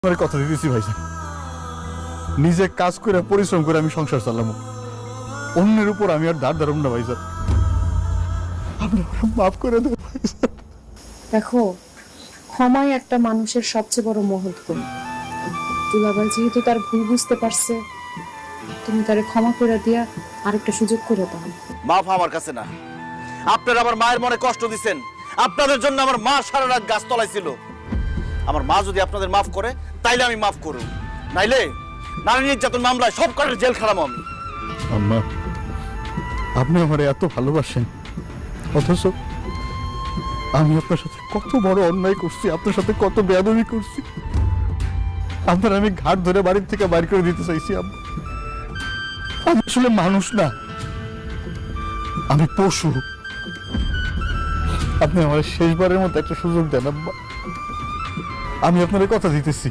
আপনার কথা দিতেছি ভাইজান, নিজে কাজ করে পরিশ্রম করে আমি সংসার চালাবো, অন্যের উপর আমি আর ধার ধারম না ভাইজান। আপনি আমাকে মাফ করে দেন ভাইজান। দেখো, ক্ষমাই একটা মানুষের সবচেয়ে বড় মহৎ গুণ। দুলাভাই যেহেতু তার ভুল বুঝতে পারছে, তুমি তারে ক্ষমা করে দিয়া আরেকটা সুযোগ করে দাও। মাফ আমার কাছে না, আপনারা আমার মায়ের মনে কষ্ট দিচ্ছেন। আপনাদের জন্য আমার মা সারা রাত গাছ তলাইছিল। আমার মা যদি আপনাদের মাফ করে তাইলে আমি মাফ করব, নাইলে নারী নির্যাতন মামলায় সব কটার জেল খারাপ আমি। আম্মা, আপনি আমার এত ভালোবাসেন, অথচ আমি আপনার সাথে কত বড় অন্যায় করছি, আপনার সাথে কত বেয়াদবি করছি। আপনার আমি ঘাট ধরে বাড়ির থেকে বাইর করে দিতে চাইছি আম্মা। আমি আসলে মানুষ না, আমি পশু। আপনি আমার শেষবারের মতো একটা সুযোগ দেন আম্মা, আমি আপনার কথা দিতেছি।